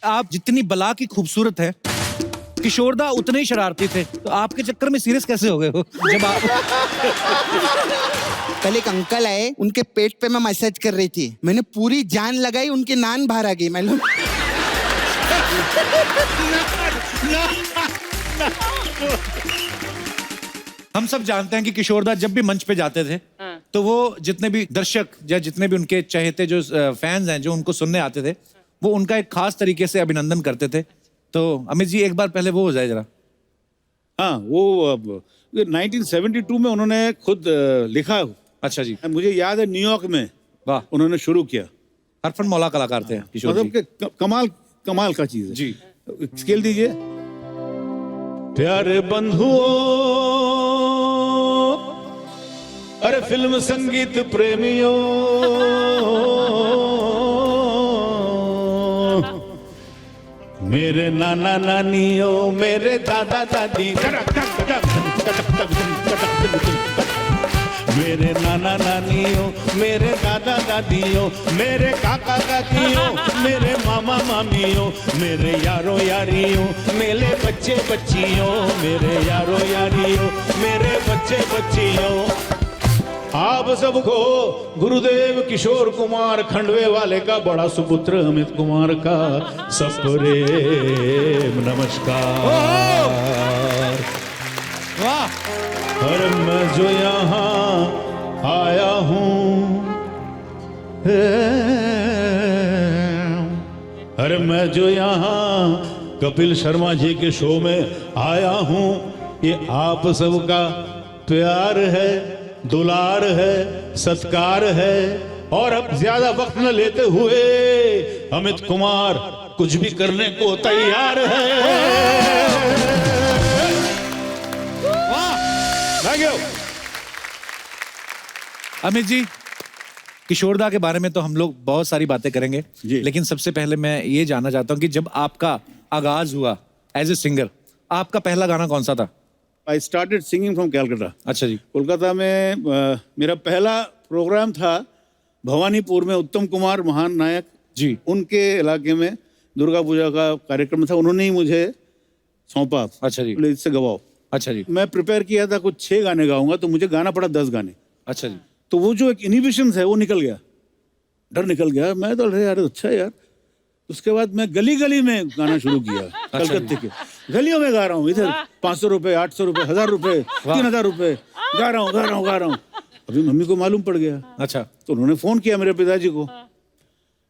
आप जितनी बला की खूबसूरत है, किशोरदा उतने ही शरारती थे, तो आपके चक्कर में सीरियस कैसे हो गए हो जब आप कल एक अंकल आए, उनके पेट पे मैं मसाज कर रही थी, मैंने पूरी जान लगाई, उनकी नान बाहर आ गई मालूम। हम सब जानते हैं कि किशोरदा जब भी मंच पे जाते थे तो वो जितने भी दर्शक या जितने भी उनके चहेते जो फैंस हैं जो उनको सुनने आते थे, वो उनका एक खास तरीके से अभिनंदन करते थे। तो अमित जी एक बार पहले वो हो जाए जरा। हाँ, वो 1972 में उन्होंने खुद लिखा। अच्छा जी। मुझे याद है न्यूयॉर्क में वाह, उन्होंने शुरू किया। हरफन मौला कलाकार थे किशोर जी। मतलब कि कमाल का चीज है जी। स्केल दीजिए। प्यारे बंधुओं, अरे फिल्म संगीत प्रेमियों, मेरे नाना नानियों, मेरे दादा दादी, मेरे नाना नानियों, मेरे दादा दादियों, मेरे काका काकियों, मेरे मामा मामियों, मेरे यारों यारियों, मेरे बच्चे बच्चियों, मेरे यारों यारियों, मेरे बच्चे बच्चियों, आप सबको गुरुदेव किशोर कुमार खंडवे वाले का बड़ा सुपुत्र अमित कुमार का सप्रेम नमस्कार। वाह। और मैं जो यहाँ आया हूँ, अरे मैं जो यहाँ कपिल शर्मा जी के शो में आया हूँ, ये आप सबका प्यार है, दुलार है, सत्कार है। और अब ज्यादा वक्त न लेते हुए अमित कुमार कुछ भी करने को तैयार है। Thank you. अमित जी, किशोरदा के बारे में तो हम लोग बहुत सारी बातें करेंगे, लेकिन सबसे पहले मैं ये जानना चाहता हूँ कि जब आपका आगाज हुआ एज ए सिंगर, आपका पहला गाना कौन सा था? I started singing from Calcutta. अच्छा जी। कोलकाता में मेरा पहला प्रोग्राम था भवानीपुर में, उत्तम कुमार महान नायक जी, उनके इलाके में दुर्गा पूजा का कार्यक्रम था, उन्होंने ही मुझे सौंपा। अच्छा जी। बोले इससे गवाओ। अच्छा जी। मैं प्रिपेयर किया था कुछ 6 गाने गाऊंगा, तो मुझे गाना पड़ा 10 गाने। अच्छा जी। तो वो जो एक इनहिबिशन है वो निकल गया, डर निकल गया। मैं तो अरे यार अच्छा है यार। उसके बाद मैं गली गली में गाना शुरू किया। कलकत्ते के गलियों में गा रहा हूँ, इधर 500 रुपए, 800 रुपए, 1000 रुपए, 3000 रुपए, गा रहा हूँ। अभी मम्मी को मालूम पड़ गया। अच्छा। तो उन्होंने फोन किया मेरे पिताजी को,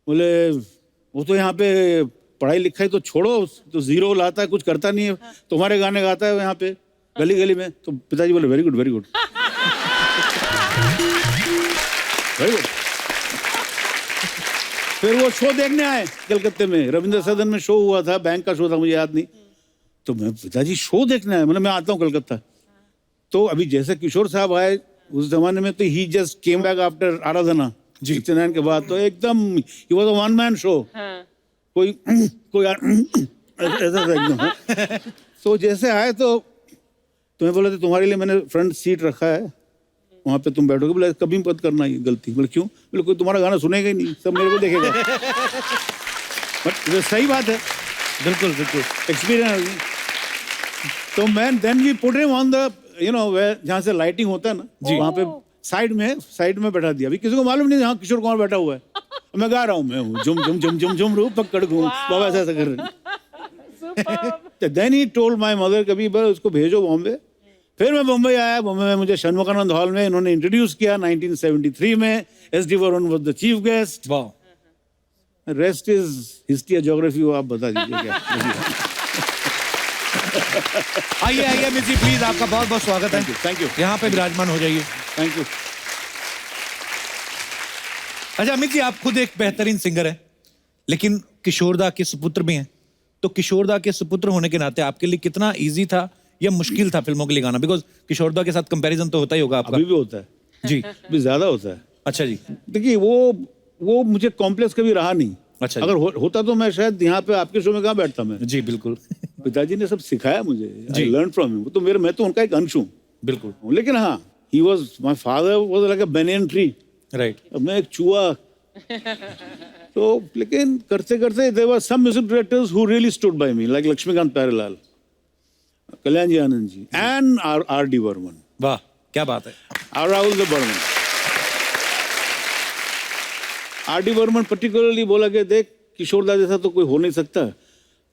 बोले वो तो यहाँ पे पढ़ाई लिखाई तो छोड़ो, तो जीरो लाता है, कुछ करता नहीं है, तुम्हारे गाने गाता है यहाँ पे गली गली में। तो पिताजी बोले very good very good very good. फिर वो शो देखने आए कलकत्ते में, रविंद्र सदन में शो हुआ था, बैंक का शो था, मुझे याद नहीं। तो मैं पिताजी शो देखने आए, मतलब मैं आता हूँ कलकत्ता। तो अभी जैसे किशोर साहब आए उस जमाने में, तो ही जस्ट केम बैक आफ्टर आराधना 69 के बाद, तो एकदम he was a one man show. कोई ऐसा था एकदम। तो जैसे आए तो तुम्हें बोला था तुम्हारे लिए मैंने फ्रंट सीट रखा है, वहाँ पे तुम बैठोगे। बोले कभी मत करना ये गलती। बोले क्यों? बोले कोई तुम्हारा गाना सुनेगा ही नहीं, सब मेरे को देखेगा। बट सही बात है, बिल्कुल बिल्कुल एक्सपीरियंस। तो मैं then we put him on the जहाँ से लाइटिंग होता है ना, वहाँ पे साइड में बैठा दिया। अभी किसी को मालूम नहीं जहाँ किशोर कुमार बैठा हुआ है, मैं गा रहा हूँ, मैं हूँ झुम झुम झुम झुम झुम रू पकड़ घूम, बाबा ऐसा कर रहे। Then he told my mother कभी उसको भेजो बॉम्बे। फिर मैं बम्बई आया। बम्बई में मुझे षणमुखानंद हॉल में इन्होंने इंट्रोड्यूस किया 1973 में। S D. Burman was the chief guest. वाह। रेस्ट इज हिस्ट्री या ज्योग्राफी, वो आप बता दीजिए क्या। आइए आइए अमित जी, प्लीज, आपका बहुत बहुत स्वागत है। Thank you. यहाँ पे विराजमान हो जाइए। Thank you. अच्छा अमित जी, आप खुद एक बेहतरीन सिंगर हैं, लेकिन किशोरदा के सुपुत्र भी हैं। तो किशोरदा के सुपुत्र होने के नाते आपके लिए कितना इजी था या मुश्किल था फिल्मों के लिए गाना? बिकॉज किशोरदा के साथ कंपैरिजन तो होता ही होगा आपका। अभी भी होता है जी। अभी ज्यादा होता है। अच्छा जी। देखिए वो मुझे कॉम्प्लेक्स कभी रहा नहीं। अच्छा। अगर होता तो मैं शायद यहाँ पे आपके शो में कहाँ बैठता मैं। जी बिल्कुल। पिताजी ने सब सिखाया मुझे, आई लर्न फ्रॉम हिम। तो मैं तो उनका एक अंश हूँ। बिल्कुल। लेकिन हाँ, he was my father was like a banyan tree. Right. अब मैं एक चूहा तो लेकिन करते करते there were some music directors who really stood by me like Laxmikant Pyarelal, Kalyan ji Anand ji and R D Burman, वाह क्या बात है। और राहुल द बर्मन। आर डी बर्मन पर्टिकुलरली बोला कि देख किशोरदा जैसा तो कोई हो नहीं सकता,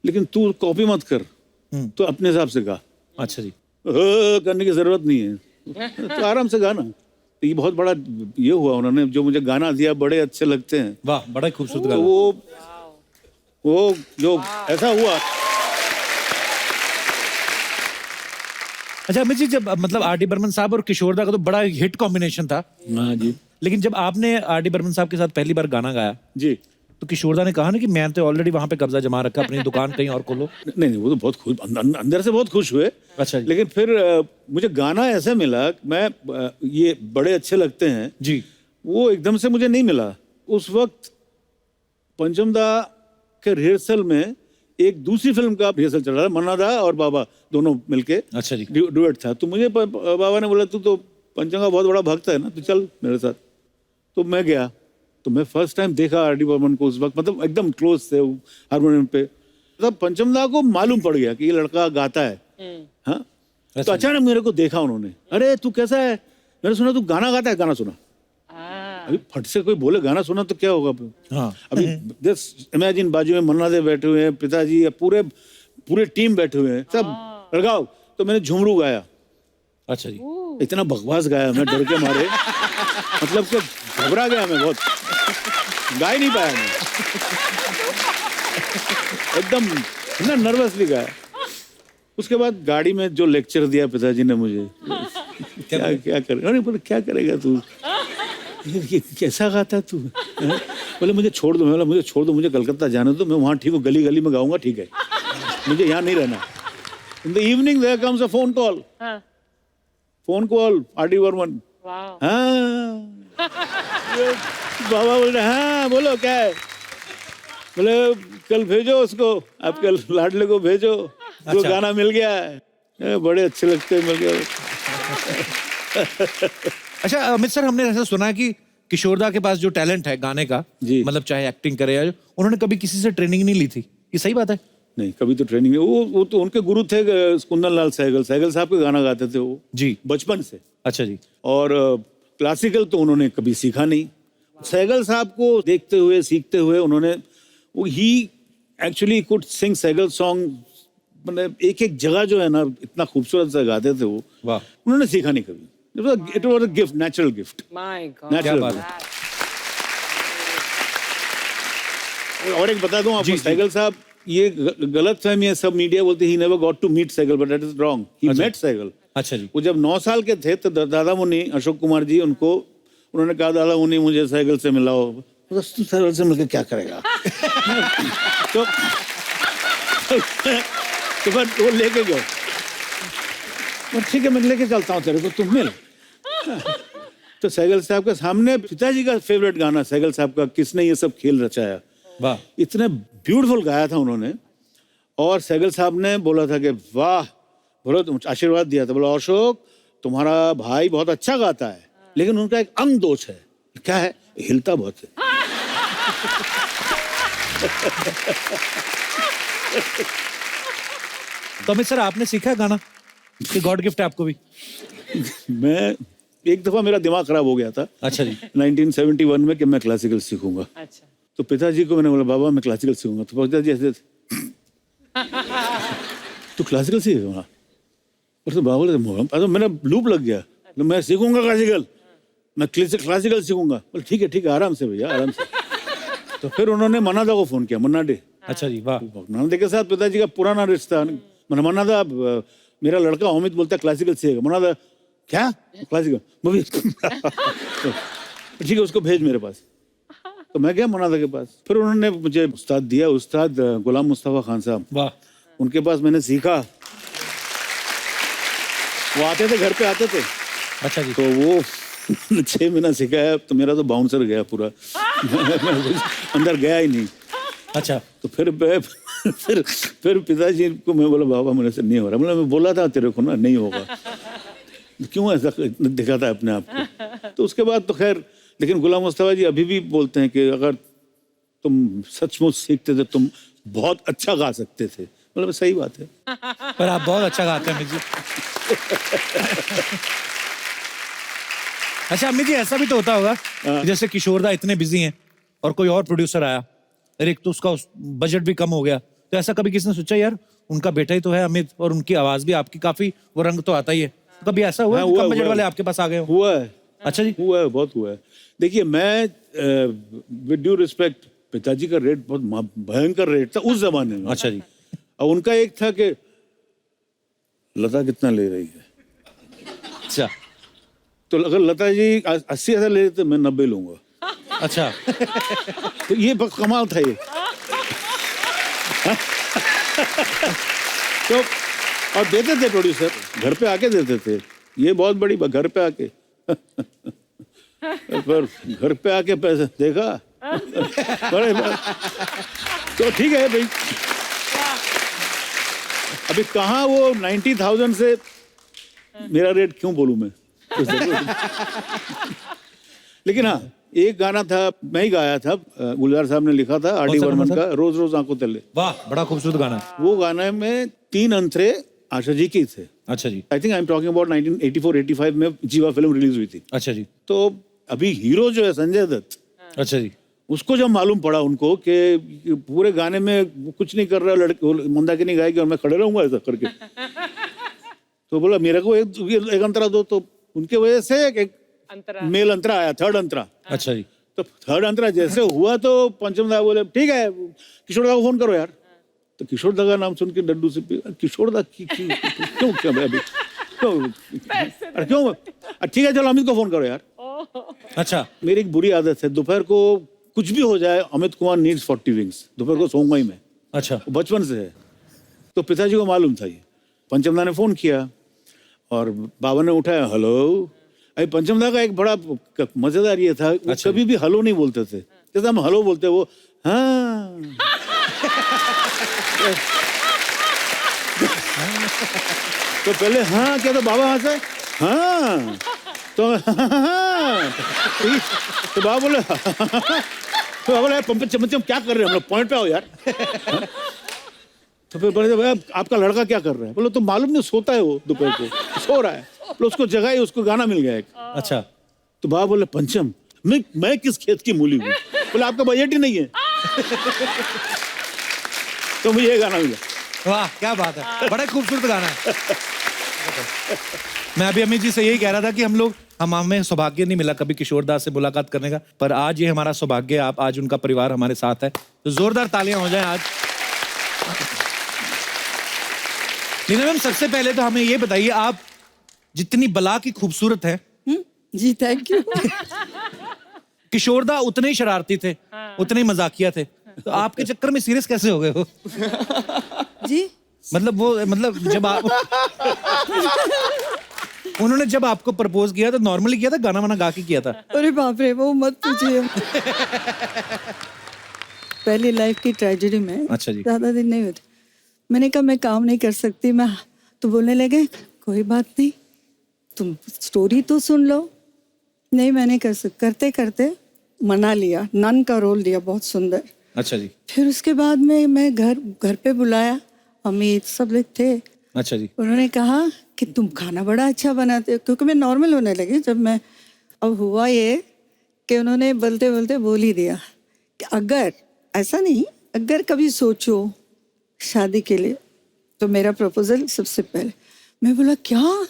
लेकिन तू कॉपी मत कर, तो अपने हिसाब से गा, अच्छा जी। करने की जरूरत नहीं है, तो आराम से गाना। तो ये बहुत बड़ा ये हुआ, उन्होंने जो मुझे गाना दिया बड़े अच्छे लगते हैं। वाह बड़ा ही खूबसूरत तो गाना। वो जो ऐसा हुआ। अच्छा अमित जी, जब मतलब आर डी बर्मन साहब और किशोरदा का तो बड़ा हिट कॉम्बिनेशन था, हाँ जी लेकिन जब आपने आर डी बर्मन साहब के साथ पहली बार गाना गाया जी। तो किशोरदा ने कहा ना कि मैं तो ऑलरेडी वहां पे कब्जा जमा रखा, अपनी दुकान कहीं और खोलो। नहीं वो तो बहुत खुश, अंदर से बहुत खुश हुए। अच्छा जी। लेकिन फिर मुझे गाना ऐसे मिला, मैं ये बड़े अच्छे लगते हैं जी। वो एकदम से मुझे नहीं मिला। उस वक्त पंचमदा के रिहर्सल में एक दूसरी फिल्म का रिहर्सल चल रहा था, मन्ना दा और बाबा दोनों मिलके अच्छा जी। डुएट था। तो मुझे बाबा ने बोला तू तो पंचम का बहुत बड़ा भक्त है ना, तो चल मेरे साथ। तो मैं गया, तो मैं फर्स्ट टाइम देखा आर डी बर्मन को उस वक्त, मतलब एकदम क्लोज थे हारमोनियम पे। तब पंचमदा को मालूम पड़ गया कि ये लड़का गाता है। हाँ, तो अचानक मेरे को देखा उन्होंने, अरे तू कैसा है, मैंने सुना तू गाना गाता है, गाना सुना। अभी फट से कोई बोले गाना सुना तो क्या होगा। हाँ। अभी जस्ट इमेजिन बाजू में मन्ना दे बैठे हुए हैं, पिताजी, पूरे टीम बैठे हुए हैं, सब लगाओ। तो मैंने झुमरू गाया। अच्छा जी। इतना बकवास गाया मैं, डर के मारे, मतलब कि घबरा गया मैं बहुत, गा ही नहीं पाया मैं, एकदम ना नर्वसली गाया। उसके बाद गाड़ी में जो लेक्चर दिया पिताजी ने मुझे, क्या करेगा, बोले क्या करेगा तू, ये कैसा गाता है तू। बोले मुझे छोड़ दो, बोला मुझे छोड़ दो, मुझे कलकत्ता जाने दो, मैं वहाँ ठीक हूँ, गली गली में गाऊंगा, ठीक है, मुझे यहाँ नहीं रहना। In the evening there comes a phone call, R D Burman. हाँ बाबा बोल रहे हाँ बोलो क्या है, बोले कल भेजो उसको, आपके लाडले को भेजो, जो गाना मिल गया है, बड़े अच्छे लगते मिल गया। अच्छा अमित सर, हमने ऐसा सुना कि किशोरदा के पास जो टैलेंट है गाने का, मतलब चाहे एक्टिंग करे या, उन्होंने कभी किसी से ट्रेनिंग नहीं ली थी, ये सही बात है? नहीं, कभी तो ट्रेनिंग नहीं। वो तो उनके गुरु थे कुंदन लाल सहगल साहब के गाना गाते थे वो जी, बचपन से। अच्छा जी। और क्लासिकल तो उन्होंने कभी सीखा नहीं। सहगल साहब को देखते हुए सीखते हुए उन्होंने, वो ही actually could sing Saigal song, मतलब एक एक जगह जो है ना इतना खूबसूरत से गाते थे वो, वाह, उन्होंने सीखा नहीं कभी। It was a gift, natural gift. My God. Natural gift. और एक बता दूं आपको, सहगल साहब, ये गलत फहमी है, सब मीडिया बोलते he never got to meet Saigal, but that is wrong, he met Saigal. अच्छा जी। वो जब 9 साल के थे तो दादा मुनि अशोक कुमार जी उनको, उन्होंने कहा दादा मुनि मुझे सहगल से मिलाओ। तू सहगल से मिलकर क्या करेगा। तो फिर वो लेके गए, ठीक है मैं लेके चलता हूँ तेरे को, तुम मिल। तो सहगल साहब के सामने पिताजी का फेवरेट गाना सहगल साहब का, किसने ये सब खेल रचाया, वाह, इतने ब्यूटीफुल गाया था उन्होंने। और सहगल साहब ने बोला था कि वाह, बोलो तुम आशीर्वाद दिया था, बोला अशोक तुम्हारा भाई बहुत अच्छा गाता है, लेकिन उनका एक अंग दोष है। क्या है? हिलता बहुत है। तो अमित सर, आपने सीखा गाना कि गॉड गिफ्ट है आपको भी? मैं एक दफा मेरा दिमाग खराब हो गया था। अच्छा जी। 1971 में कि मैं क्लासिकल सीखूंगा। अच्छा। तो पिताजी को मैंने बोला बाबा मैं क्लासिकल सीखूंगा। तो पिताजी ऐसे तू क्लासिकल सीखेगा? और तो बाबा बोले, मेरा लूप लग गया, मैं सीखूंगा क्लासिकल, मैं क्लासिकल सीखूंगा। बोले ठीक है आराम से भैया, आराम से। तो फिर उन्होंने मन्ना दा को फोन किया, मन्ना डे। अच्छा जी, वाह। मन्ना डे के साथ पिताजी का पुराना रिश्ता। मन्ना दा मेरा लड़का अमित बोलता है क्लासिकल सीखेगा। मन्ना दा क्या क्लासिकल, ठीक है उसको भेज मेरे पास। तो मैं गया मन्ना दा के पास, फिर उन्होंने मुझे उस्ताद दिया, उस्ताद गुलाम मुस्तफा खान साहब, वाह, उनके पास मैंने सीखा। वो आते थे, घर पे आते थे। अच्छा जी। तो वो 6 महीना सिखाया, तो मेरा तो बाउंसर गया पूरा। अंदर गया ही नहीं। अच्छा। तो फिर पिताजी को मैं बोला बाबा मेरे से नहीं हो रहा। मैं बोला था तेरे को ना नहीं होगा, क्यों ऐसा दिखाता है अपने आप को। तो उसके बाद तो खैर, लेकिन गुलाम मुस्तफा जी अभी भी बोलते हैं कि अगर तुम सचमुच सीखते थे, तुम बहुत अच्छा गा सकते थे। मतलब सही बात है। पर आप बहुत अच्छा गाते हैं अमित जी। अच्छा अमित जी, ऐसा भी तो होता होगा कि जैसे किशोरदा इतने बिजी हैं और कोई और प्रोड्यूसर आया, और एक तो उसका बजट भी कम हो गया, तो ऐसा कभी किसी ने सोचा यार उनका बेटा ही तो है अमित, और उनकी आवाज भी आपकी काफी, वो रंग तो आता ही है, कभी ऐसा हुआ हाँ, कि कम बजट वाले आपके पास आ गए हो? हुआ है। अच्छा जी। हुआ है, बहुत हुआ है। देखिए, मैं विद ड्यू रिस्पेक्ट, पिताजी का रेट बहुत भयंकर रेट था उस जमाने में। अच्छा जी। और उनका एक था कि लता कितना ले रही है, अच्छा तो अगर लता जी 80,000 ले रहे थे, मैं 90 लूंगा। अच्छा। तो ये बस कमाल था ये। तो और देते थे प्रोड्यूसर, घर पे आके देते थे। ये बहुत बड़ी बात, घर पे आके। पर घर पे आके पैसे देखा बड़े तो ठीक है भाई। अभी कहाँ वो 90,000 से मेरा रेट क्यों बोलूं मैं। लेकिन हाँ, एक गाना था, मैं ही गाया था, गुलजार साहब ने लिखा था, आर डी बर्मन का, रोज रोज आंखों तले। वाह, बड़ा खूबसूरत गाना है। वो गाने में 3 अंतरे आशा जी की थे। अच्छा जी। I think I am talking about 1984-85 में जीवा फिल्म रिलीज हुई थी। अच्छा जी। तो अभी हीरो जो है संजय दत्त, अच्छा जी। उसको जब मालूम पड़ा उनको कि पूरे गाने में कुछ नहीं कर रहा लड़के, मंदाकिनी गाएगी और मैं खड़े रहूंगा ऐसा करके, तो बोला मेरे को एक अंतरा दो। तो उनके वजह से एक मेल अंतरा आया, थर्ड अंतरा। अच्छा जी। तो थर्ड अंतरा जैसे हुआ तो पंचम दा बोले ठीक है किशोर दा को फोन करो यार। तो किशोर दा का नाम सुन के डड्डू से किशोर दा क्यों क्या भाई अभी क्यों, अरे क्यों, ठीक है चलो अमित को फोन करो यार। अच्छा। मेरी एक बुरी आदत है, दोपहर को कुछ भी हो जाए, अमित कुमार नीड्स 40 विंग्स, दोपहर को सोऊंगा ही मैं। अच्छा। बचपन से है। तो पिताजी को मालूम था ये। पंचमदा ने फोन किया और बाबा ने उठाया, हेलो। अभी पंचमदा का एक बड़ा मजेदार ये था, वो कभी भी हेलो नहीं बोलते थे, जैसे हम हेलो बोलते वो हाँ। तो पहले हाँ क्या, तो बाबा वहां से हाँ, तो हाँ। तो बाबा बोले तो बाबा बोले पंचम क्या कर रहे हैं हम लोग, पॉइंट पे आओ यार। तो फिर बोले आपका लड़का क्या कर रहा है, बोले तो मालूम नहीं, सोता है वो, दोपहर को सो रहा है। बोले उसको जगाई, उसको गाना मिल गया एक। अच्छा। तो बाबा बोले पंचम मैं किस खेत की मूली हूँ, बोले आपका बजट ही नहीं है। तो मुझे ये गाना मिला। वाह क्या बात है, बड़ा खूबसूरत गाना है। मैं अभी अमित जी से यही कह रहा था कि हमें सौभाग्य नहीं मिला कभी किशोरदा से मुलाकात करने का, पर आज ये हमारा सौभाग्य, आप आज उनका परिवार हमारे साथ है, तो जोरदार तालियां हो जाएं आज। लीना मैम, सबसे पहले तो हमें ये बताइए, आप जितनी बला की खूबसूरत है। जी थैंक यू। किशोरदा उतने ही शरारती थे, उतने ही मजाकिया थे, तो आपके चक्कर में सीरियस कैसे हो गए हो? जी मतलब जब आप उन्होंने जब आपको प्रपोज किया तो नॉर्मली किया था, गाना वाना गा के किया था? अरे बाप रे, वो मत पूछिए। पहली लाइफ की ट्रेजेडी में अच्छा जी। ज्यादा दिन नहीं हुए थे, मैंने कहा मैं काम नहीं कर सकती मैं, तो बोलने लगे कोई बात नहीं, तुम स्टोरी तो सुन लो। नहीं मैं नहीं कर सकती, करते करते मना लिया, नन का रोल दिया, बहुत सुंदर। अच्छा जी। फिर उसके बाद में मैं घर पे बुलाया, अमित सब लोग थे। अच्छा जी। उन्होंने कहा कि तुम खाना बड़ा अच्छा बनाते हो, क्योंकि मैं नॉर्मल होने लगी जब मैं, अब हुआ ये कि उन्होंने बोलते बोलते बोल ही दिया कि अगर ऐसा नहीं, अगर कभी सोचो शादी के लिए, तो मेरा प्रपोजल सबसे पहले। मैं बोला क्या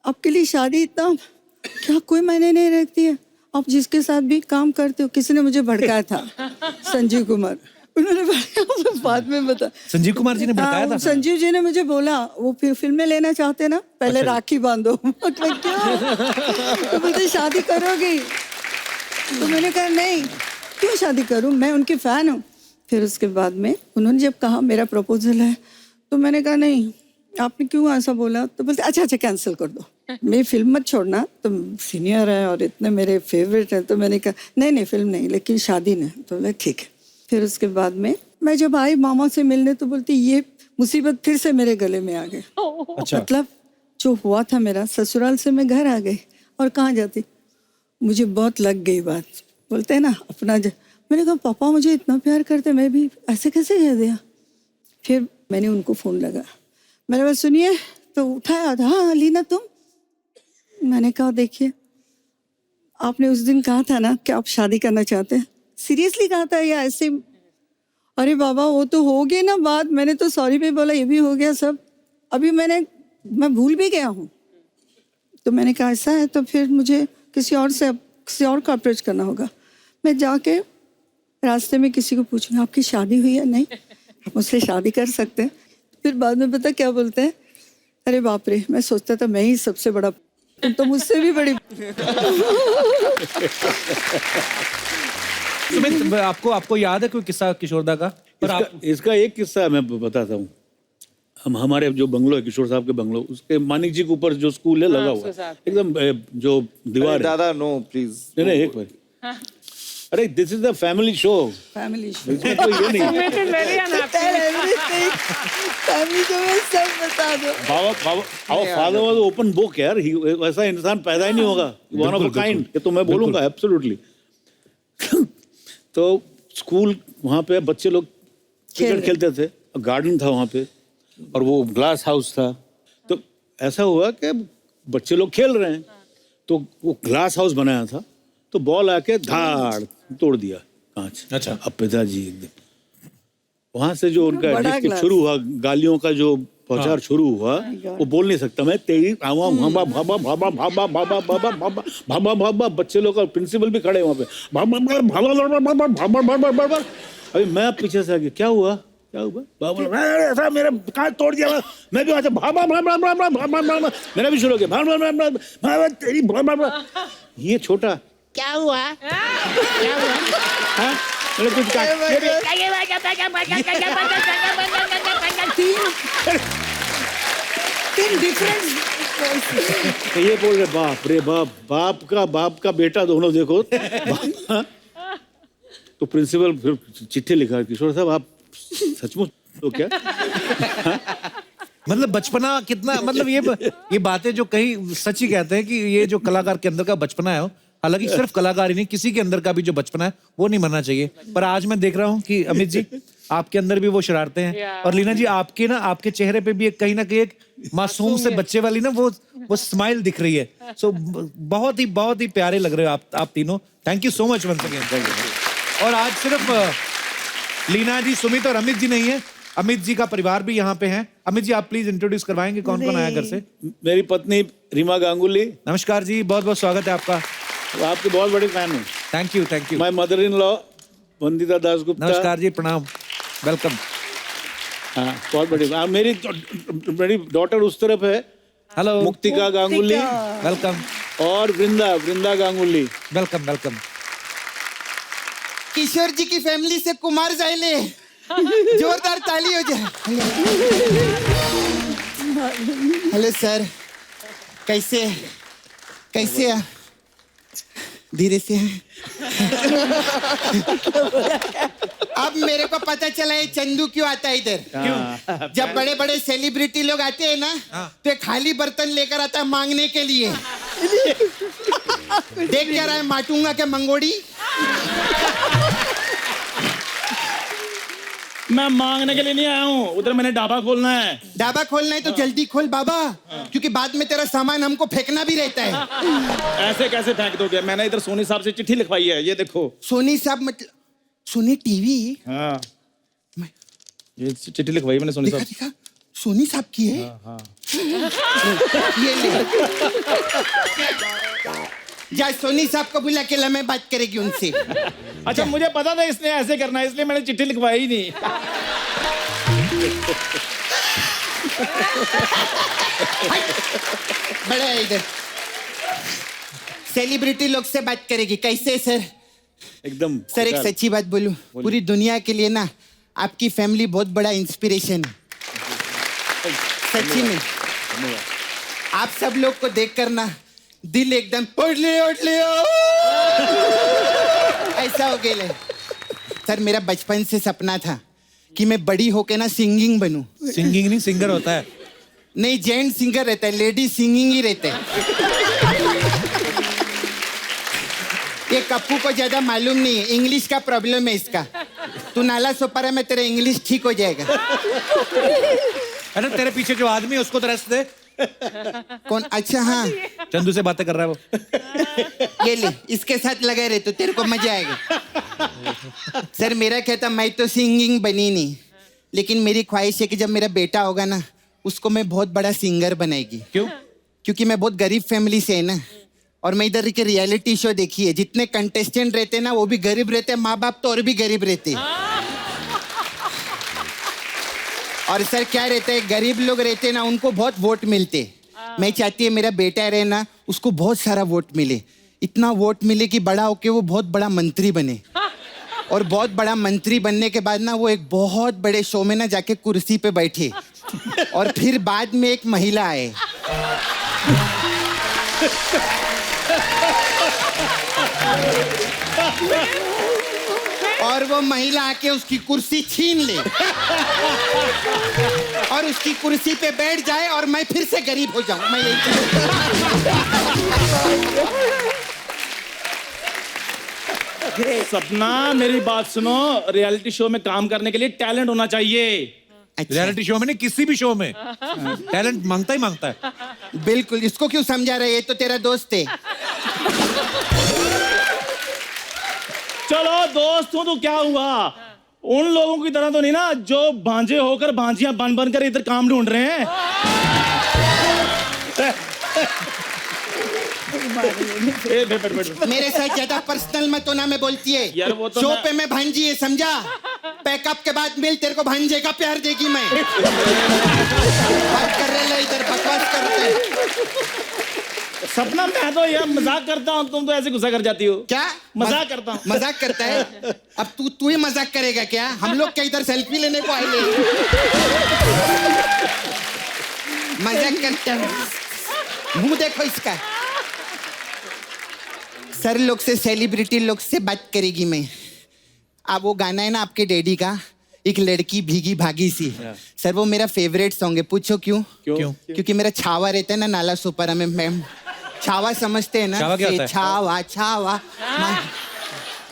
आपके लिए शादी इतना क्या कोई मायने नहीं रखती है, आप जिसके साथ भी काम करते हो। किसी ने मुझे भड़काया था, संजीव कुमार, उन्होंने बाद में बता, संजीव कुमार जी ने भड़काया था? संजीव जी ने मुझे बोला वो फिर फिल्में लेना चाहते ना, पहले राखी बांधो। क्या तो बोलते शादी करोगी, तो मैंने कहा नहीं, क्यों शादी करूं, मैं उनकी फैन हूँ। फिर उसके बाद में उन्होंने जब कहा मेरा प्रपोजल है, तो मैंने कहा नहीं, आपने क्यों ऐसा बोला, तो बोलते अच्छा कैंसिल कर दो, मेरी फिल्म मत छोड़ना, तुम सीनियर है और इतने मेरे फेवरेट हैं। तो मैंने कहा नहीं फिल्म नहीं, लेकिन शादी नहीं। तो बोले ठीक है। फिर उसके बाद में मैं जब आई मामा से मिलने, तो बोलती ये मुसीबत फिर से मेरे गले में आ गई। अच्छा। मतलब जो हुआ था मेरा, ससुराल से मैं घर आ गई और कहाँ जाती, मुझे बहुत लग गई बात, बोलते हैं ना अपना मैंने कहा पापा मुझे इतना प्यार करते, मैं भी ऐसे कैसे कह दिया। फिर मैंने उनको फ़ोन लगा, मैंने कहा सुनिए, तो उठाया, हाँ लीना तुम। मैंने कहा देखिए, आपने उस दिन कहा था ना कि आप शादी करना चाहते हैं, सीरियसली कहा था या ऐसे? अरे बाबा वो तो हो गई ना बात, मैंने तो सॉरी भी बोला, ये भी हो गया सब, अभी मैं भूल भी गया हूँ। तो मैंने कहा ऐसा है तो फिर मुझे किसी और को अप्रोच करना होगा। मैं जाके रास्ते में किसी को पूछूंगी आपकी शादी हुई है? नहीं, आप मुझसे शादी कर सकते हैं। फिर बाद में पता क्या बोलते हैं, अरे बाप रे, मैं सोचता था मैं ही सबसे बड़ा, तुम तो मुझसे भी बड़ी। सुमित, आपको याद है कोई किस्सा किशोरदा का? इसका एक किस्सा मैं बताता हूँ। हमारे जो बंगलो है, किशोर साहब के बंगलो, उसके मानिक जी के ऊपर जो स्कूल है लगा हुआ है, एकदम जो दीवार है। दादा नो प्लीज, नहीं एक बार, अरे this is the family show, family show, इसमें कोई ये नहीं। फैमिली को मैं सब बता दो। our father was open book यार, वैसा इंसान पैदा ही नहीं होगा, one of a kind, ये तो मैं बोलूंगा एब्सोल्युटली। तो स्कूल वहाँ पे बच्चे लोग क्रिकेट खेलते थे, गार्डन था वहाँ पे, और वो ग्लास हाउस था। तो ऐसा हुआ कि बच्चे लोग खेल रहे हैं, तो वो ग्लास हाउस बनाया था, तो बॉल आके धाड़ तोड़ दिया कांच। अच्छा। अब पिताजी एकदम, वहां से जो उनका बड़ा एडिक्टिव ग्लास। शुरू हुआ, गालियों का जो प्रचार शुरू हुआ, वो बोल नहीं सकता, मैं तेरी भाबा भाबा भाबा भाबा भाबा भाबा भाबा भाबा भाबा भाबा, बच्चे लोग और प्रिंसिपल भी खड़े वहां पे, भाबा भाबा भाबा भाबा भाबा। अभी मैं पीछे से आगे, क्या हुआ क्या हुआ? बाबा ऐसा मेरा कांच तोड़ दिया, मैं भी वहां से भाबा भाबा भाबा भाबा भाबा, मेरा भी शुरू हो गया, भाबा भाबा भाबा तेरी भाबा भाबा। ये छोटा क्या हुआ क्या हुआ, हाँ मैंने कुछ तीन डिफरेंट। तो ये बोल रहे बाप रे बाप, बाप का बेटा दोनों देखो। तो प्रिंसिपल फिर चिट्ठी लिखा, किशोर साहब आप सचमुच तो क्या? मतलब बचपना कितना, मतलब ये बातें जो कहीं सच ही कहते हैं कि ये जो कलाकार के अंदर का बचपना है, हालांकि सिर्फ कलाकार ही नहीं, किसी के अंदर का भी जो बचपना है वो नहीं मरना चाहिए। पर आज मैं देख रहा हूँ कि अमित जी आपके अंदर भी वो शरारतें हैं, और लीना जी आपके चेहरे पे भी कहीं ना कहीं एक मासूम से बच्चे वाली ना वो स्माइल दिख रही है। सो बहुत ही प्यारे लग रहे हो आप तीनों। Thank you so much once again. और आज सिर्फ लीना जी, सुमित और अमित जी नहीं है, अमित जी का परिवार भी यहाँ पे है। अमित जी आप प्लीज इंट्रोड्यूस करवाएंगे कौन कौन आया घर से? मेरी पत्नी रीमा गांगुली। नमस्कार जी, बहुत बहुत स्वागत है आपका। आपकी बहुत बड़ी फैन हूँ। Thank you. My mother in law Vandita Das Gupta. नमस्कार जी, प्रणाम, वेलकम। हाँ बहुत बड़ी, मेरी डॉटर उस तरफ है, हेलो, मुक्तिका गांगुली, वेलकम। और वृंदा गांगुली, वेलकम। किशोर जी की फैमिली से कुमार जाइले, जोरदार ताली हो जाए। हेलो सर, कैसे धीरे से। अब मेरे को पता चला ये चंदू क्यों आता है इधर। क्यों? जब बड़े बड़े सेलिब्रिटी लोग आते हैं ना, तो एक खाली बर्तन लेकर आता है मांगने के लिए। देख क्या रहा है, माटूंगा क्या मंगोड़ी? मैं मांगने के लिए नहीं आया हूँ, उधर मैंने ढाबा खोलना है। ढाबा खोलना है तो जल्दी खोल बाबा, क्योंकि बाद में तेरा सामान हमको फेंकना भी रहता है। ऐसे कैसे फेंक दोगे? मैंने इधर सोनी साहब से चिट्ठी लिखवाई है, ये देखो। सोनी साहब मतलब सोनी टीवी? हाँ, ये चिट्ठी लिखवाई मैंने सोनी साहब से। दिखा सोनी साहब की है। ये ले जा, सोनी साहब को बुला के लम्हे बात करेगी उनसे। अच्छा, मुझे पता था इसने ऐसे करना है, इसलिए मैंने चिट्ठी लिखवाई ही नहीं। बड़ा है इधर, सेलिब्रिटी लोग से बात करेगी। कैसे सर? एकदम सर एक सच्ची बात बोलूं, पूरी दुनिया के लिए ना आपकी फैमिली बहुत बड़ा इंस्पिरेशन है। सच्ची में आप सब लोग को देखकर ना दिल एकदम उठ लियो ऐसा हो गया। सर मेरा बचपन से सपना था कि मैं बड़ी होके ना सिंगिंग बनूं। सिंगिंग नहीं, सिंगर होता है। नहीं, जेंट सिंगर रहता है, लेडी सिंगिंग ही रहता है। ये कप्पू को ज्यादा मालूम नहीं है, इंग्लिश का प्रॉब्लम है इसका। तू नाला सोपारा में तेरा इंग्लिश ठीक हो जाएगा। अरे तेरे पीछे जो आदमी है उसको तो रेस्ट दे। कौन? अच्छा हाँ, चंदू से बातें कर रहा है वो। ये ले, इसके साथ लगे रहे तो तेरे को मजा आएगा। सर मेरा कहता, मैं तो सिंगिंग बनी नहीं, लेकिन मेरी ख्वाहिश है कि जब मेरा बेटा होगा ना, उसको मैं बहुत बड़ा सिंगर बनाएगी। क्यों? क्योंकि मैं बहुत गरीब फैमिली से है ना, और मैं इधर के रियलिटी शो देखी है, जितने कंटेस्टेंट रहते हैं ना वो भी गरीब रहते हैं, माँ बाप तो और भी गरीब रहते हैं। और सर क्या रहता है, गरीब लोग रहते हैं ना उनको बहुत वोट मिलते। मैं चाहती है मेरा बेटा रहे ना, उसको बहुत सारा वोट मिले, इतना वोट मिले कि बड़ा होके वो बहुत बड़ा मंत्री बने, और बहुत बड़ा मंत्री बनने के बाद ना वो एक बहुत बड़े शो में ना जाके कुर्सी पे बैठे, और फिर बाद में एक महिला आए और वो महिला आके उसकी कुर्सी छीन ले और उसकी कुर्सी पे बैठ जाए और मैं फिर से गरीब हो जाऊं। मैं यही सपना मेरी बात सुनो, रियलिटी शो में काम करने के लिए टैलेंट होना चाहिए। अच्छा, रियलिटी शो में नहीं, किसी भी शो में टैलेंट मांगता ही मांगता है। बिल्कुल। इसको क्यों समझा रहे? ये तो तेरा दोस्त है। चलो दोस्त हूं तो क्या हुआ, उन लोगों की तरह तो नहीं ना जो भांजे होकर भांजियां बन बन कर इधर काम ढूंढ रहे हैं। मेरे साथ ज्यादा पर्सनल मत होना, मैं बोलती है यार वो तो शो पे मैं भांजी है, समझा? पैकअप के बाद मिल, तेरे को भांजे का प्यार देगी मैं। बात कर रहे ला इधर, बकवास करते। सपना मैं तो यार मजाक करता हूँ, तुम तो ऐसे गुस्सा कर जाती हो। क्या मजाक करता हूँ। मजाक करता है? अब तू ही मजाक करेगा क्या? हम लोग क्या इधर सेल्फी लेने को आए ले? मजाक करता हूँ। मुंह देखो इसका। सर लोग से, सेलिब्रिटी लोग से बात करेगी मैं। अब वो गाना है ना आपके डैडी का, एक लड़की भीगी भागी सी। सर वो मेरा फेवरेट सॉन्ग है। पूछो क्यों? क्यों? क्योंकि मेरा छावा रहता है ना नाला सुपारा में। मैम छावा समझते हैं ना? छावा क्या होता है? छावा छावा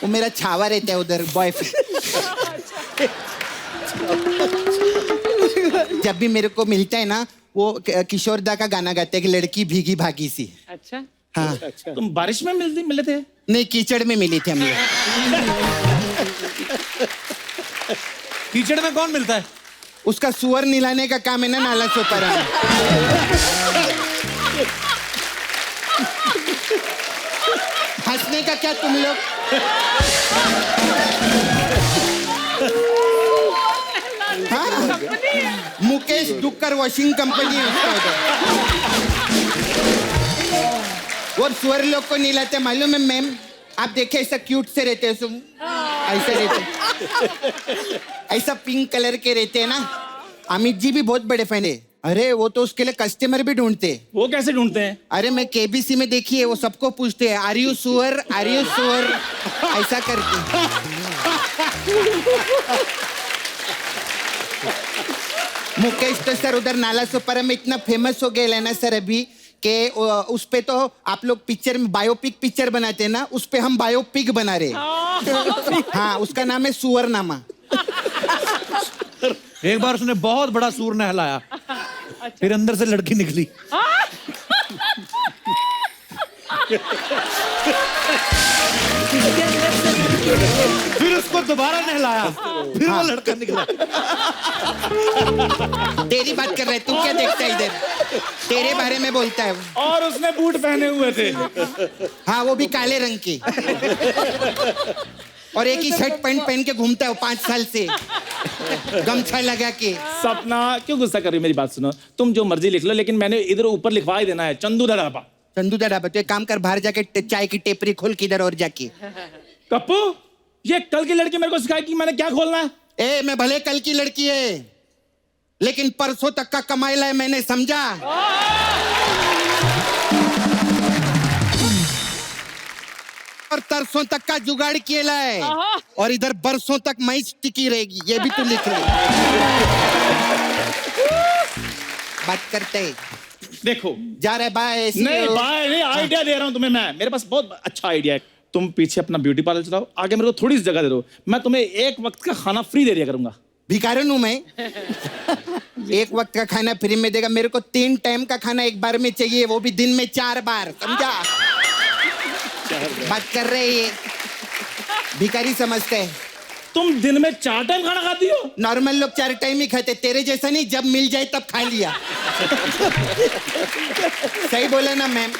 वो मेरा छावा रहता है उधर, बॉयफ्रेंड। जब भी मेरे को मिलता है ना, वो किशोर दा का गाना गाते हैं कि लड़की भीगी भागी सी। अच्छा हाँ। तुम बारिश में मिले थे? नहीं, कीचड़ में मिली थी हम लोग। कीचड़ में कौन मिलता है? उसका सुअर निलाने का काम है ना नाला सोपारा में। हंसने का क्या तुम लोग? हाँ? मुकेश डुक्कर वॉशिंग कंपनी है उसका उधर। और सुअर लोग को निलाते मालूम है मैम? आप देखे ऐसा क्यूट से रहते हैं, ऐसे रहते, ऐसा पिंक कलर के रहते हैं ना। अमित जी भी बहुत बड़े फैन है। अरे वो तो उसके लिए कस्टमर भी ढूंढते। वो कैसे ढूंढते हैं? अरे मैं केबीसी में देखी है, वो सबको पूछते हैं आर यू सुअर, आर यू सुअर, ऐसा करके। मुकेश तो सर उधर नाला सोपारा में इतना फेमस हो गया है ना सर अभी, कि उस पे तो आप लोग पिक्चर में बायोपिक पिक्चर बनाते हैं ना, उस पे हम बायोपिक बना रहे। हाँ, उसका नाम है सुअरनामा। एक बार उसने बहुत बड़ा सूर नहलाया, फिर अंदर से लड़की निकली। फिर उसको दोबारा नहलाया, फिर वो लड़का निकला। तेरी बात कर रहे, तू क्या देखता है इधर? तेरे बारे में बोलता है वो। और उसने बूट पहने हुए थे। हाँ, वो भी काले रंग के, और एक ही शर्ट पैंट पहन के घूमता है वो 5 साल से, गमछा लगा के। सपना क्यों गुस्सा कर रही हो? मेरी बात सुनो, तुम जो मर्जी लिख लो, लेकिन मैंने इधर ऊपर लिखवा ही देना है, चंदू दा ढाबा। चंदू दा ढाबा? तो एक काम कर, बाहर जाके चाय की टेपरी खोल किधर और जाके। कप्पू, ये कल की लड़की मेरे को सिखाएगी मैंने क्या खोलना है। ए, मैं भले कल की लड़की है, लेकिन परसों तक का कमाई है मैंने, समझा? और तरसों तक का जुगाड़ किया है, और इधर बरसों तक मैच टिकी रहेगी, ये भी तू लिख ले। बात करते हैं। देखो जा रहे बाय। नहीं बाय नहीं, आइडिया दे रहा हूं तुम्हें मैं, मेरे पास बहुत अच्छा आइडिया है। तुम पीछे अपना ब्यूटी पार्लर चलाओ, आगे मेरे को थोड़ी सी जगह दे दो, मैं तुम्हें एक वक्त का खाना फ्री दे दिया करूंगा। भिखारन हूं मैं? एक वक्त का खाना फ्री में देगा? मेरे को 3 टाइम का खाना एक बार में चाहिए, वो भी दिन में 4 बार, समझा? बात कर रहे ये भिखारी समझते हैं। तुम दिन में 4 टाइम खाना खाती हो? नॉर्मल लोग 4 टाइम ही खाते, तेरे जैसा नहीं, जब मिल जाए तब खा लिया। सही बोला ना मैम?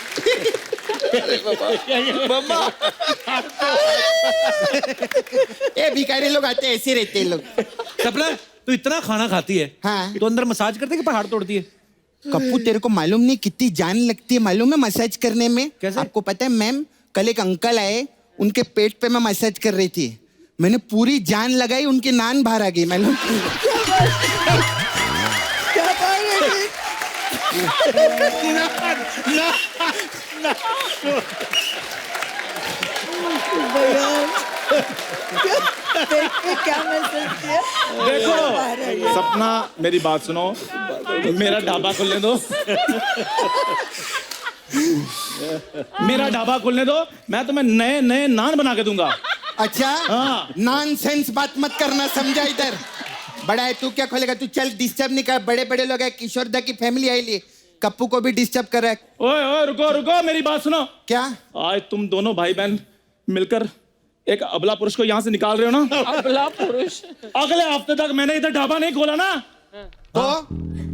ये भिखारी लोग आते ऐसे रहते हैं लोग। सपना तू इतना खाना खाती है, हाँ। तो अंदर मसाज करते कि पहाड़ तोड़ती है? कप्पू तेरे को मालूम नहीं कितनी जान लगती है मालूम है मसाज करने में? कैसे? आपको पता है मैम, कल एक अंकल आए, उनके पेट पे मैं मसाज कर रही थी, मैंने पूरी जान लगाई, उनकी नान बाहर आ गई मालूम? क्या बात है? क्या मैसेज किया? देखो सपना, मेरी बात सुनो, मेरा ढाबा खोलने दो। मेरा ढाबा खोलने दो, मैं तुम्हें नए नए नान बना के दूंगा। अच्छा, हाँ। नॉनसेंस बात मत करना, समझा? इधर बड़ा है, तू क्या खोलेगा? तू चल, डिस्टर्ब नहीं कर, बड़े बड़े लोग हैं, किशोर दा की फैमिली आई ली, कप्पू को भी डिस्टर्ब कर रहा है। ओए ओए रुको रुको, मेरी बात सुनो। क्या? आज तुम दोनों भाई बहन मिलकर एक अबला पुरुष को यहाँ से निकाल रहे हो ना? अबला पुरुष? अगले हफ्ते तक मैंने इधर ढाबा नहीं खोला ना,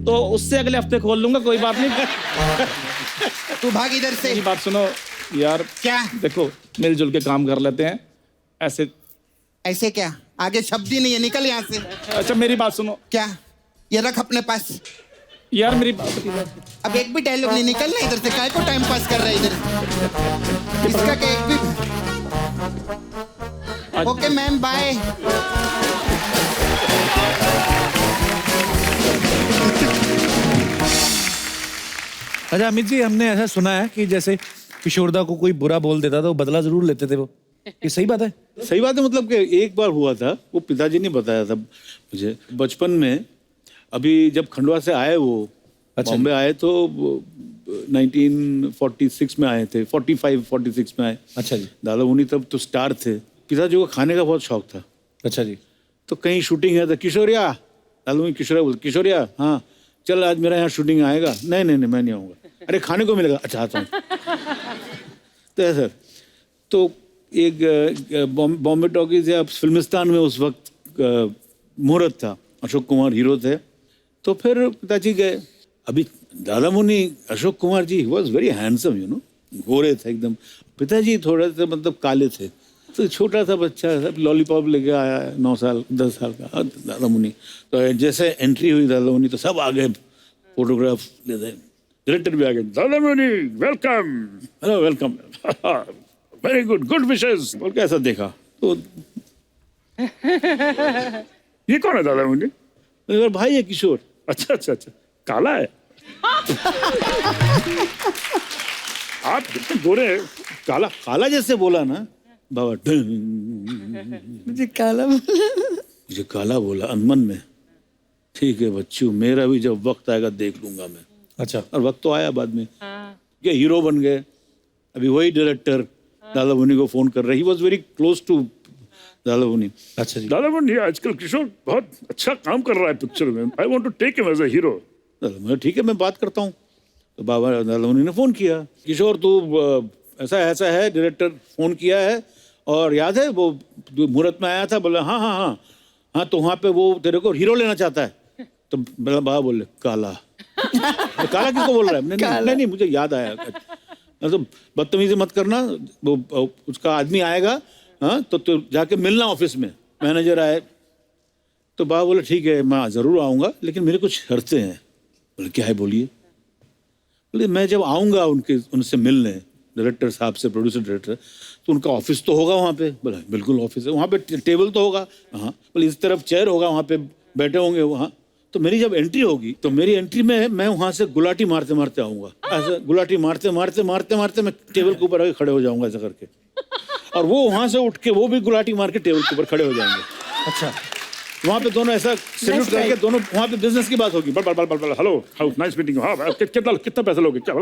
तो उससे अगले हफ्ते खोल लूंगा, कोई बात नहीं। तू भाग इधर से। मेरी बात सुनो यार। क्या? देखो मिलजुल के काम कर लेते हैं, ऐसे ऐसे क्या? आगे शब्द ही नहीं है, निकल यहाँ से। अच्छा मेरी बात सुनो। क्या? ये रख अपने पास। यार मेरी बात, अब एक भी डायलॉग नहीं, निकलना इधर से, काय को टाइम पास कर रहा है इधर? इसका क्या एक भी? Okay ma'am, bye. अच्छा अमित जी, हमने ऐसा सुना है कि जैसे किशोरदा को कोई बुरा बोल देता था, वो बदला जरूर लेते थे वो, ये सही बात है? सही बात है, मतलब कि एक बार हुआ था, वो पिताजी ने बताया था मुझे बचपन में। अभी जब खंडवा से आए वो, बॉम्बे आए तो 1946 में आए थे, 45-46 में आए। अच्छा जी। दादा मुनि तब तो स्टार थे। पिताजी को खाने का बहुत शौक था। अच्छा जी। तो कहीं शूटिंग है तो किशोरिया, दादा मुनि किशोरिया बोलते, किशोरिया हाँ चल आज मेरा यहाँ शूटिंग आएगा। नहीं नहीं नहीं मैं नहीं आऊँगा। अरे खाने को मिलेगा, अच्छा आता हूँ। तो है सर। तो एक बॉम्बे टॉकीज या फिल्मिस्तान में उस वक्त मुहूर्त था, अशोक कुमार हीरो थे। तो फिर पिताजी गए। अभी Dada Muni Ashok Kumar ji was very handsome, you know, गोरे थे एकदम। पिताजी थोड़े से मतलब काले थे। तो छोटा सा बच्चा सब लॉलीपॉप लेके आया है, 9 साल 10 साल का दादा मुनि। तो जैसे एंट्री हुई दादा मुनि तो सब आ गए फोटोग्राफ लेते। डायरेक्टर भी आ गए, दादा मुनि welcome, hello welcome, very good, good wishes बोल के ऐसा देखा। तो ये कौन है दादा मुनि? मेरे भाई है किशोर। अच्छा अच्छा अच्छा, काला है। आप कितने गोरे हैं। काला काला जैसे बोला ना बाबा, मुझे काला बोला। मुझे काला बोला अनमन में। ठीक है बच्चों, मेरा भी जब वक्त आएगा देख लूंगा मैं। अच्छा। और वक्त तो आया बाद में, ये हीरो बन गए। अभी वही डायरेक्टर दादा मुनि को फोन कर रहे, he was very close to Dada Muni. अच्छा जी। दादा मुनि आजकल किशोर बहुत अच्छा काम कर रहा है पिक्चर में, I want to take him as a hero. Dada ठीक है मैं बात करता हूँ। तो बाबा दादा मुनि ने फोन किया, किशोर तू ऐसा ऐसा है, डायरेक्टर फोन किया है और याद है वो मुहूर्त में आया था। बोला हाँ हाँ हाँ हाँ, तो वहाँ पे वो तेरे को हीरो लेना चाहता है। तो बाबा बोले काला। काला किसको बोल रहा है? नहीं नहीं मुझे याद आया। तो बदतमीजी मत करना, वो उसका आदमी आएगा, हाँ तो जाके मिलना ऑफिस में। मैनेजर आए तो बाबा बोले ठीक है मैं ज़रूर आऊँगा, लेकिन मेरे कुछ शर्तें हैं। बोले क्या है बोलिए। बोले मैं जब आऊँगा उनसे मिलने, डायरेक्टर साहब से, प्रोड्यूसर डायरेक्टर, तो उनका ऑफिस तो होगा वहाँ पे। बोला बिल्कुल ऑफिस है, वहाँ पे टेबल तो होगा। हाँ बोले इस तरफ चेयर होगा, वहाँ पे बैठे होंगे वहाँ। तो मेरी जब एंट्री होगी तो मेरी एंट्री में मैं वहाँ से गुलाटी मारते मारते आऊँगा। ऐसा गुलाटी मारते मारते मारते मारते मैं टेबल के ऊपर आके खड़े हो जाऊँगा ऐसा करके, और वो वहाँ से उठ के वो भी गुलाटी मार के टेबल के ऊपर खड़े हो जाएंगे। अच्छा। वहाँ पे दोनों ऐसा सैल्यूट Left, करके right. दोनों वहाँ पे बिजनेस की बात होगी, बल हेलो हाउ नाइस मीटिंग, हाँ कितना पैसा लोगे, क्या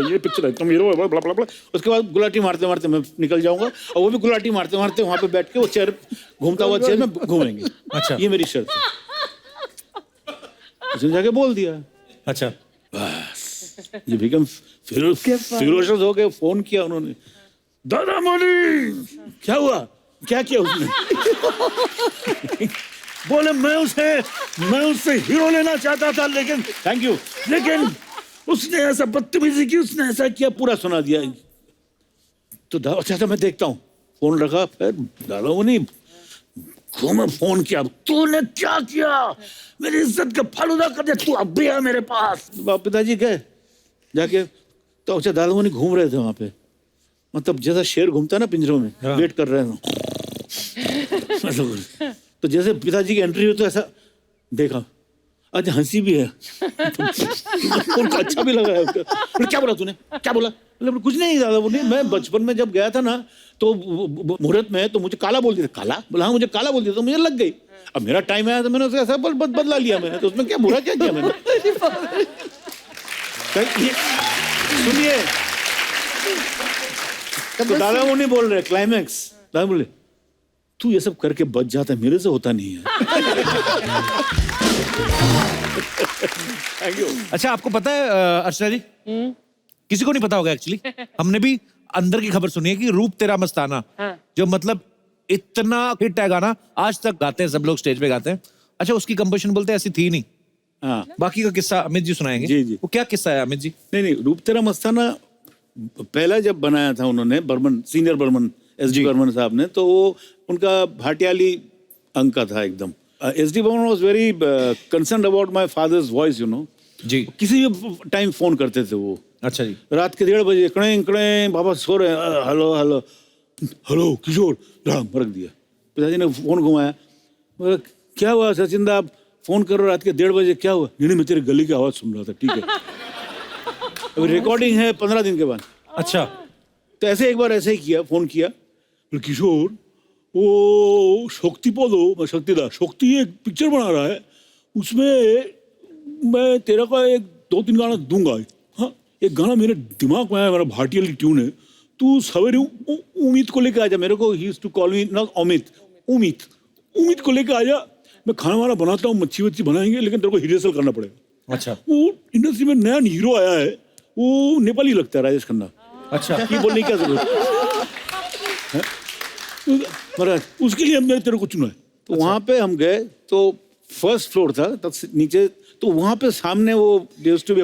ये पिक्चर है, तुम हीरो, बल उसके बाद गुलाटी मारते मारते मैं निकल जाऊंगा और वो भी गुलाटी मारते मारते वहाँ पे बैठ के वो चेयर घूमता हुआ चेयर में घूमेंगे। अच्छा। ये मेरी शर्त है। उसने जाके बोल दिया, अच्छा ये बिकम फिरोशस हो गए। फोन किया उन्होंने, दादा मोदी क्या हुआ, क्या किया उसने? बोले मैं उससे हीरो लेना चाहता था, लेकिन थैंक यू, लेकिन उसने ऐसा बदतमीजी की, उसने ऐसा किया, पूरा सुना दिया। तो अच्छा मैं देखता हूँ। फोन रखा, फिर दादा मोदी घूमे फोन किया, तूने क्या किया, मेरी इज्जत का फालूदा कर दिया, तू अब भी है मेरे पास। पिताजी गए जाके, तो अच्छा दादा मुनि घूम रहे थे वहां पे, मतलब जैसा शेर घूमता है ना पिंजरों में, वेट कर रहे हैं। तो जैसे पिताजी की एंट्री हुई तो ऐसा देखा, आज हंसी भी है। उनको अच्छा भी लगा है। क्या बोला तूने, क्या बोला? कुछ नहीं दादा मुनि, मैं बचपन में जब गया था ना तो मुहूर्त में तो मुझे काला बोल दिया था। काला बोला, हाँ मुझे काला बोल दिया तो मुझे लग गई। अब मेरा टाइम आया तो मैंने उसका ऐसा बदला लिया मैंने, तो उसमें क्या बुरा क्या किया मैंने? सुनिए, तो दादा मुनि बोल रहे क्लाइमैक्स, दादा बोले तू ये सब करके बच जाता है, मेरे से होता नहीं है। Thank you. अच्छा आपको पता है अर्चना जी, किसी को नहीं पता होगा एक्चुअली, हमने भी अंदर की खबर सुनी है कि रूप तेरा मस्ताना, जो मतलब इतना हिट है गाना, आज तक गाते हैं सब लोग, स्टेज पे गाते हैं। अच्छा उसकी कंपोजिशन बोलते हैं ऐसी थी नहीं। हाँ बाकी का किस्सा अमित जी सुनाएंगे। जी जी। वो क्या किस्सा है अमित जी? नहीं रूप तेरा मस्ताना पहला जब बनाया था उन्होंने, बर्मन, सीनियर बर्मन, एसडी बर्मन साहब ने, तो वो उनका भाटियाली अंक का था एकदम। SD Burman was very concerned about my father's voice, you know जी। किसी भी टाइम फोन करते थे वो। अच्छा जी। रात के 1:30 बजे कड़े बाबा सो रहे हैं, हेलो हेलो हेलो किशोर, रख दिया। पिताजी ने फोन घुमाया, बोला क्या हुआ सचिन दा, आप फोन करो रात के 1:30 बजे, क्या हुआ? नहीं मैं तेरे गली की आवाज सुन रहा था। ठीक है, अभी रिकॉर्डिंग है 15 दिन के बाद। अच्छा तो ऐसे एक बार ऐसे ही किया, फोन किया, बोले किशोर वो शक्ति एक पिक्चर बना रहा है, उसमें मैं तेरा का 2-3 गाना दूंगा। हाँ एक गाना मेरे दिमाग में आया, मेरा भाटियाली ट्यून है, तू सवेरे उम्मीद को लेकर आ जा। मेरे को he used to call me not Amit, उम्मीद को लेकर आ जा, मैं खाना वाना बनाता हूँ, मच्छी वच्छी बनाएंगे, लेकिन तेरे को रिहर्सल करना पड़ेगा। अच्छा। वो इंडस्ट्री में नया हीरो आया है, वो नेपाली लगता है, राजेश खन्ना। अच्छा ये बोलने की क्या जरूरत है? महाराज उसके लिए हमने तेरे को चुना है। तो वहां पे हम गए, तो फर्स्ट फ्लोर था, तब नीचे, तो वहां पे सामने वो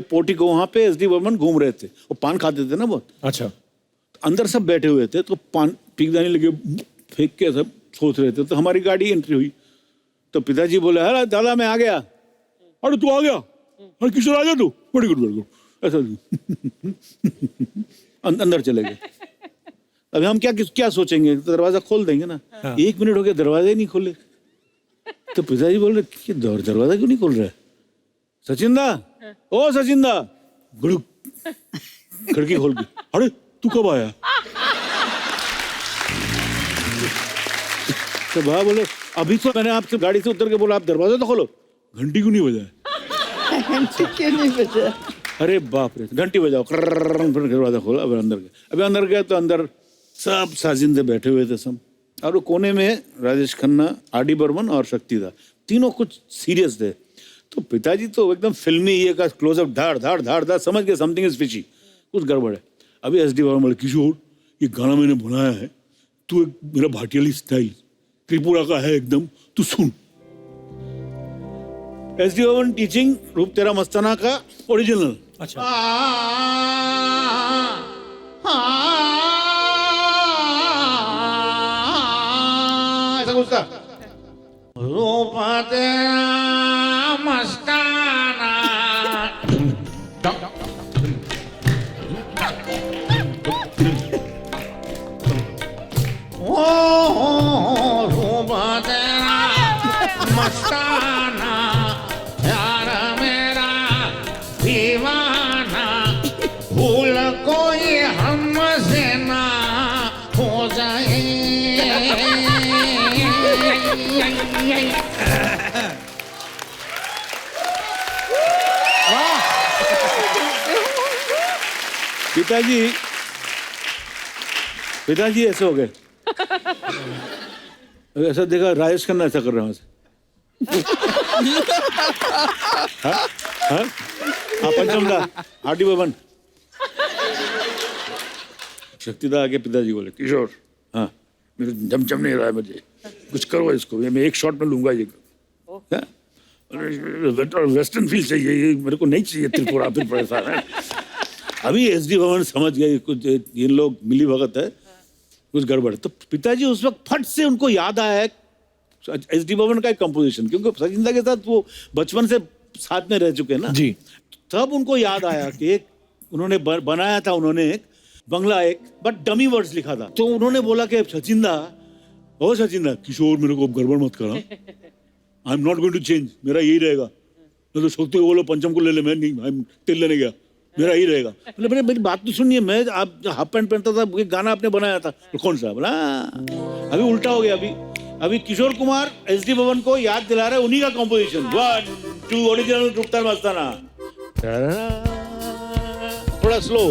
पोर्टिको, वहां पे एसडी बर्मन घूम रहे थे, वो पान खाते थे ना बहुत। अच्छा। अंदर सब बैठे हुए थे, तो पान पीकदानी लगे फेंक के सब सोच रहे थे। तो हमारी गाड़ी एंट्री हुई, तो पिताजी बोले अरे दादा मैं आ गया। अरे तू आ गया, अरे किशोर आ गया तू, वेरी गुड ऐसा। अंदर चले गए। अभी हम क्या सोचेंगे, तो दरवाजा खोल देंगे ना। हाँ। 1 मिनट हो गया, दरवाजा ही नहीं खोले। तो पिताजी बोल रहे दरवाजा क्यों नहीं खोल रहा है? सचिन दा, ओ सचिन दा, गुड़ुक खिड़की खोल दी। अरे तू कब आया? तो भाई बोले अभी तो मैंने आपसे गाड़ी से उतर के बोला आप दरवाजा तो खोलो, घंटी क्यों नहीं बजाया? घंटी क्यों नहीं बजा? अरे बाप रे, घंटी बजाओ, फिर दरवाजा खोला। अभी अंदर गए तो अंदर सब साजिंदे बैठे हुए थे सब, और वो कोने में राजेश खन्ना, आर.डी. बर्मन और शक्ति दा, तीनों कुछ सीरियस थे। तो पिताजी तो एकदम फिल्मी ये का क्लोजअप, धाड़ धाड़ धाड़ धाड़, समझ गए समथिंग इज फिशी, कुछ गड़बड़ है। अभी एसडी बर्मन बोले किशोर ये गाना मैंने बनाया है, तू एक मेरा भाटियाली स्टाइल त्रिपुरा का है एकदम, तू सुन। एसडी बर्मन टीचिंग रूप तेरा मस्ताना का ओरिजिनल। अच्छा। ऐसा कुछ था। रूप तेरा मस्ताना, रूप तेरा मस्ताना, यार मेरा दीवाना, भूल कोई हमसे ना हो जाए। पिताजी पिताजी ऐसे हो गए। ऐसा देखा राजेश खन्ना ऐसा कर रहा हूँ पंचमदा हार्टी बबन शक्तिदा आके पिताजी बोले किशोर हाँ मेरे जमचम नहीं रहा है मुझे कुछ करो इसको मैं एक शॉट में लूंगा ये हाँ? वेस्टर्न फील चाहिए ये मेरे को नहीं चाहिए त्रिपुरा ऐसा है। अभी एसडी भवन समझ गए कुछ ये लोग मिली भगत है कुछ गड़बड़ तो पिताजी उस वक्त फट से उनको याद आया एसडी भवन का एक कंपोजिशन क्योंकि सचिंदा के साथ वो बचपन से साथ में रह चुके हैं ना जी तब उनको याद आया कि एक उन्होंने बनाया था उन्होंने एक बंगला एक बट डमी वर्ड्स लिखा था तो उन्होंने बोला कि सचिंदा किशोर मेरे को गड़बड़ मत करा I am not going to change मेरा यही रहेगा मैं तो शक्ति को बोलो पंचम को ले ले मैं नहीं तेल लेने गया मेरा ही रहेगा बोले मेरी बात तो सुनिए मैं आप हाफ पैंट पहनता था एक गाना आपने बनाया था तो कौन सा बोला अभी उल्टा हो गया अभी किशोर कुमार एसडी भवन को याद दिला रहे उन्हीं का कॉम्पोजिशन 1 2 ओरिजिनल रुकतार मस्ताना थोड़ा स्लो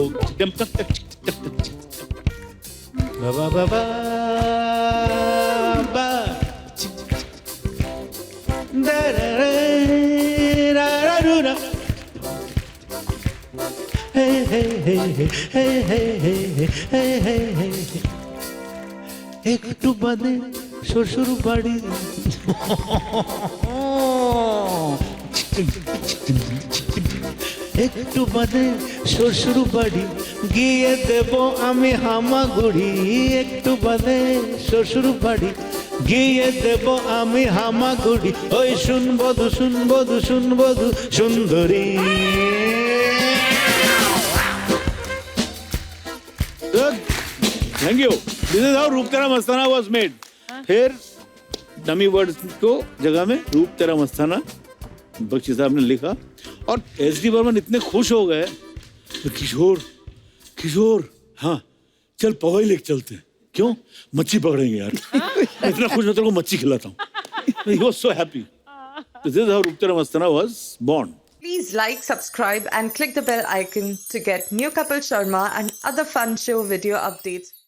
একটু বাদে শ্বশুর বাড়ি একটু বাদে শ্বশুর বাড়ি গিয়ে দেব আমি হামাগুড়ি একটু বাদে শ্বশুর বাড়ি গিয়ে দেব আমি হামাগুড়ি ওই শুনবধু সুন্দরী thank you this is how रूप तेरा मस्ताना वाज मेड फिर डमी वर्ड्स को जगह में रूप तेरा मस्ताना बख्शी साहब ने लिखा और एसडी बर्मन इतने खुश हो गए तो किशोर हाँ चल पवई लेके चलते हैं क्यों मच्छी पकड़ेंगे यार इतना खुश मैं तेरे को मच्छी खिलाता हूँ he was so happy this is how रूप तेरा मस्ताना was born. Please like, subscribe and click the bell icon to get new Kapil Sharma and other fun show video updates.